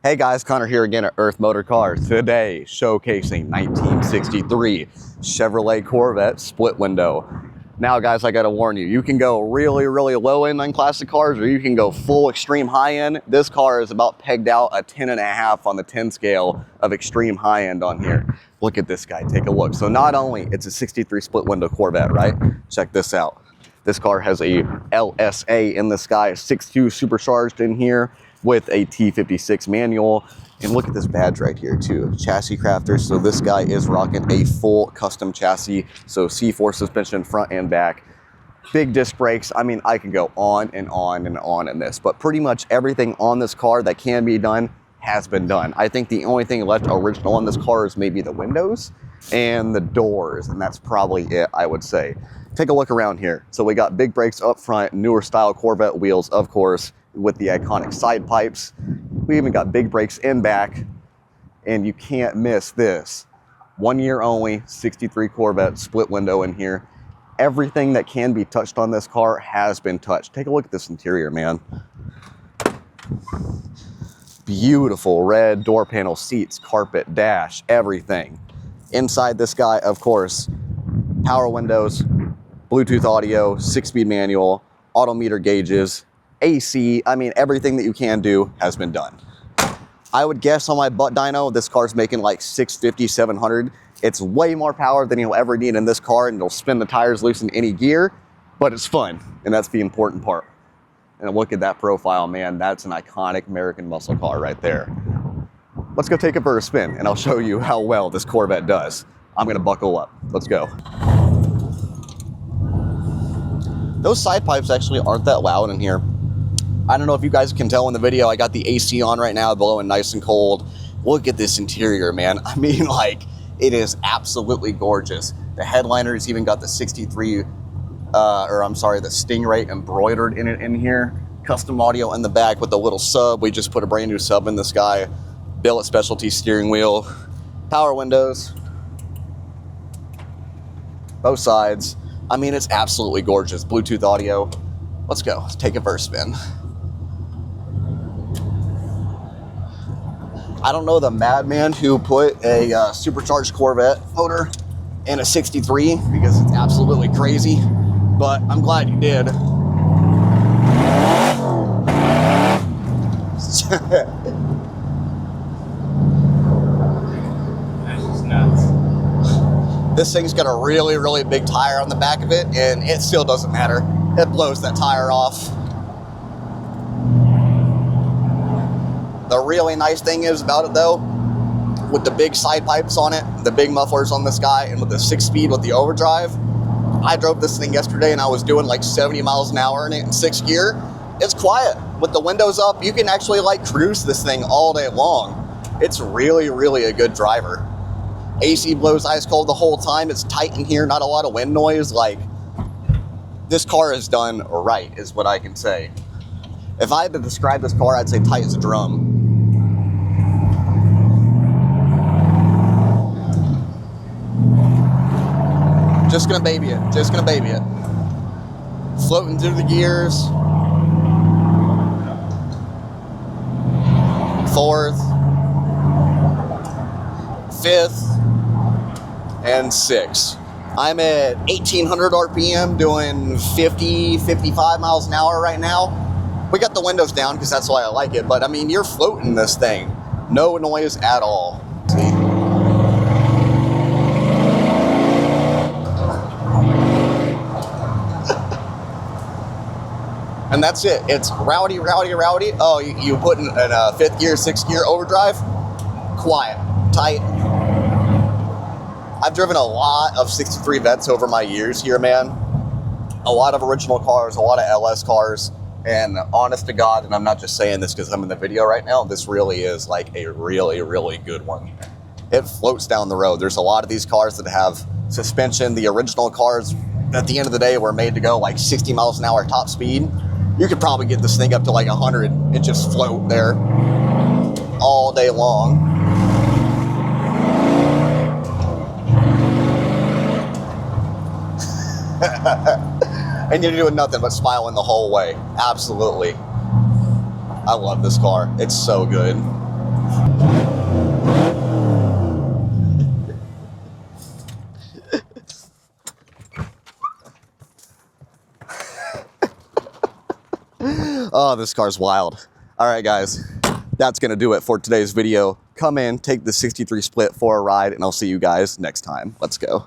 Hey guys, Connor here again at Earth MotorCars. Today, showcasing 1963 Chevrolet Corvette split window. Now guys, I gotta warn you, you can go really low end on classic cars, or you can go full extreme high end. This car is about pegged out a 10.5 on the 10 scale of extreme high end on here. Look at this guy, take a look. So not only it's a 63 split window Corvette, right? Check this out. This car has a LSA in the sky, 6.2 supercharged in here, with a T56 manual. And look at this badge right here too, chassis crafter. So this guy is rocking a full custom chassis. So C4 suspension front and back, big disc brakes. I mean, I can go on and on and on in this, but pretty much everything on this car that can be done has been done. I think the only thing left original on this car is maybe the windows and the doors, and that's probably it, I would say. Take a look around here. So we got big brakes up front, newer style Corvette wheels, of course, with the iconic side pipes. We even got big brakes in back, and you can't miss this. 1 year only, 63 Corvette split window in here. Everything that can be touched on this car has been touched. Take a look at this interior, man. Beautiful red door panel, seats, carpet, dash, everything. Inside this guy, of course, power windows, Bluetooth audio, 6-speed manual, auto meter gauges, AC, I mean, everything that you can do has been done. I would guess on my butt dyno, this car's making like 650, 700. It's way more power than you'll ever need in this car, and it'll spin the tires loose in any gear, but it's fun, and that's the important part. And look at that profile, man. That's an iconic American muscle car right there. Let's go take it for a spin, and I'll show you how well this Corvette does. I'm gonna buckle up. Let's go. Those side pipes actually aren't that loud in here. I don't know if you guys can tell in the video, I got the AC on right now, blowing nice and cold. Look at this interior, man. I mean, like, it is absolutely gorgeous. The headliner's even got the 63, the Stingray embroidered in it in here. Custom audio in the back with the little sub. We just put a brand new sub in this guy. Billet specialty steering wheel. Power windows. Both sides. I mean, it's absolutely gorgeous. Bluetooth audio. Let's go. Let's take it for a spin. I don't know the madman who put a supercharged Corvette motor in a 63 because it's absolutely crazy, but I'm glad you did. That's just nuts. This thing's got a really big tire on the back of it, and it still doesn't matter. It blows that tire off. The really nice thing is about it though, with the big side pipes on it, the big mufflers on this guy, and with the 6-speed with the overdrive, I drove this thing yesterday and I was doing like 70 miles an hour in it in 6th gear. It's quiet. With the windows up, you can actually like cruise this thing all day long. It's really a good driver. AC blows ice cold the whole time. It's tight in here, not a lot of wind noise. Like, this car is done right, is what I can say. If I had to describe this car, I'd say tight as a drum. Just gonna baby it, just gonna baby it. Floating through the gears. 4th, 5th, and 6th. I'm at 1800 RPM doing 50, 55 miles an hour right now. We got the windows down because that's why I like it, but I mean, you're floating this thing. No noise at all. See? And that's it. It's rowdy. Oh, you put in a 5th gear, 6th gear overdrive. Quiet, tight. I've driven a lot of 63 Vettes over my years here, man. A lot of original cars, a lot of LS cars. And honest to God, and I'm not just saying this because I'm in the video right now, this really is like a really good one. It floats down the road. There's a lot of these cars that have suspension. The original cars, at the end of the day, were made to go like 60 miles an hour top speed. You could probably get this thing up to like 100 and just float there all day long. And you're doing nothing but smiling the whole way. Absolutely. I love this car. It's so good. Oh, this car's wild. All right, guys, that's gonna do it for today's video. Come in, take the 63 split for a ride, and I'll see you guys next time. Let's go.